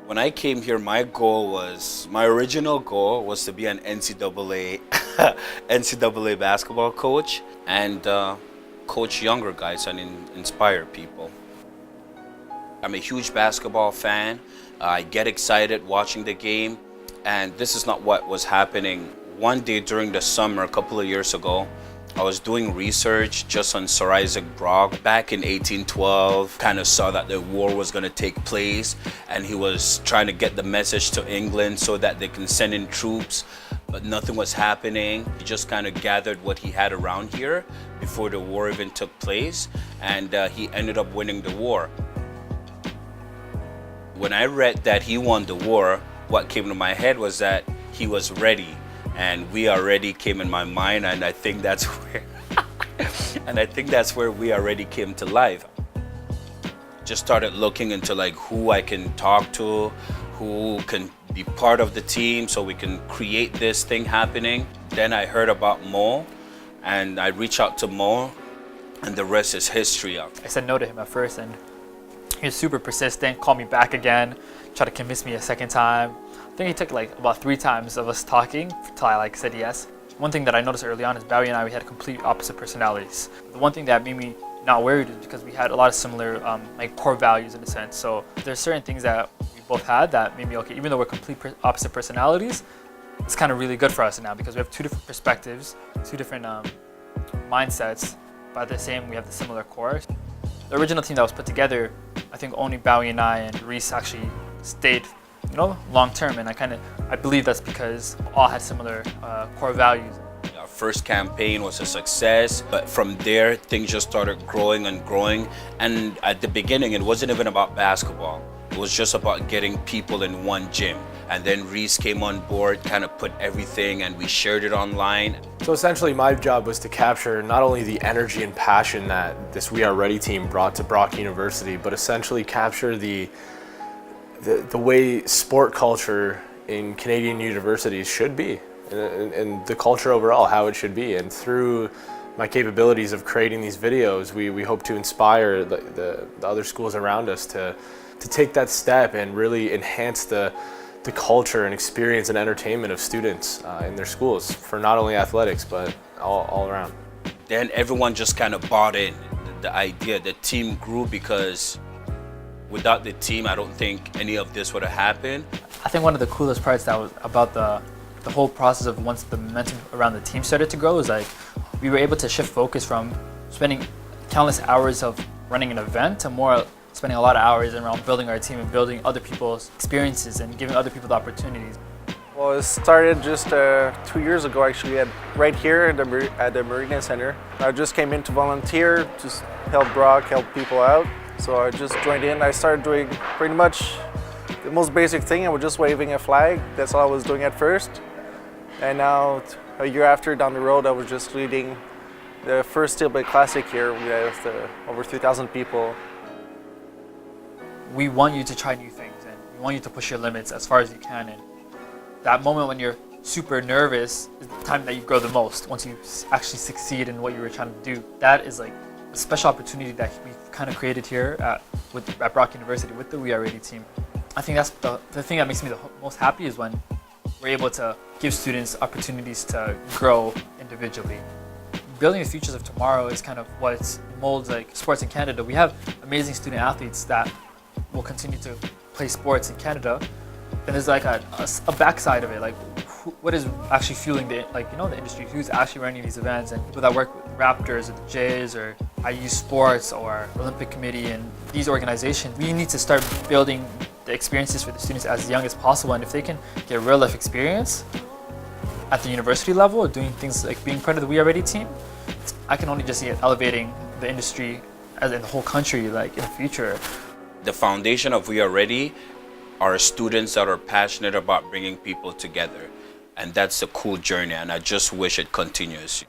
When I came here, my original goal was to be an NCAA basketball coach and coach younger guys and inspire people. I'm a huge basketball fan. I get excited watching the game, and this is not what was happening. One day during the summer, a couple of years ago, I was doing research just on Sir Isaac Brock. Back in 1812, kind of saw that the war was going to take place, and he was trying to get the message to England so that they can send in troops, but nothing was happening. He just kind of gathered what he had around here before the war even took place, and he ended up winning the war. When I read that he won the war, what came to my head was that he was ready. And we already came in my mind, and I think that's where we already came to life. Just started looking into like who I can talk to, who can be part of the team so we can create this thing happening. Then I heard about Mo, and I reached out to Mo, and the rest is history. I said no to him at first, and he was super persistent, called me back again, tried to convince me a second time. I think he took like about 3 times of us talking till I said yes. One thing that I noticed early on is Bowie and I, we had complete opposite personalities. The one thing that made me not worried is because we had a lot of similar core values in a sense. So there's certain things that we both had that made me okay, even though we're complete opposite personalities, it's kind of really good for us now because we have 2 different perspectives, 2 different mindsets, but at the same, we have the similar core. The original team that was put together, I think only Bowie and I and Reese actually stayed long term, and I believe that's because we all had similar core values. Our first campaign was a success, but from there things just started growing and growing. And at the beginning, it wasn't even about basketball. It was just about getting people in one gym. And then Reese came on board, kind of put everything, and we shared it online. So essentially my job was to capture not only the energy and passion that this We Are Ready team brought to Brock University, but essentially capture the way sport culture in Canadian universities should be, and the culture overall, how it should be. And through my capabilities of creating these videos, we hope to inspire the other schools around us to take that step and really enhance the culture and experience and entertainment of students in their schools for not only athletics, but all around. Then everyone just kind of bought in the idea. The team grew because without the team, I don't think any of this would have happened. I think one of the coolest parts that was about the whole process of once the momentum around the team started to grow is like we were able to shift focus from spending countless hours of running an event to more spending a lot of hours around building our team and building other people's experiences and giving other people the opportunities. Well, it started just 2 years ago actually, right here at the Marina Center. I just came in to volunteer, just help Brock, help people out. So I just joined in. I started doing pretty much the most basic thing. I was just waving a flag. That's all I was doing at first. And now, a year after, down the road, I was just leading the first Instillment Classic here with over 3,000 people. We want you to try new things, and we want you to push your limits as far as you can. And that moment when you're super nervous is the time that you grow the most. Once you actually succeed in what you were trying to do, that is like a special opportunity that we've kind of created here at Brock University with the We Are Ready team. I think that's the thing that makes me the most happy is when we're able to give students opportunities to grow individually. Building the futures of tomorrow is kind of what molds like sports in Canada. We have amazing student athletes that will continue to play sports in Canada, and there's like a backside of it, like what is actually fueling the industry, who's actually running these events, and people that work with Raptors or the Jays or IU Sports or Olympic Committee and these organizations. We need to start building the experiences for the students as young as possible, and if they can get real life experience at the university level, doing things like being part of the We Are Ready team, I can only just see it elevating the industry as in the whole country, like in the future. The foundation of We Are Ready are students that are passionate about bringing people together. And that's a cool journey, and I just wish it continues.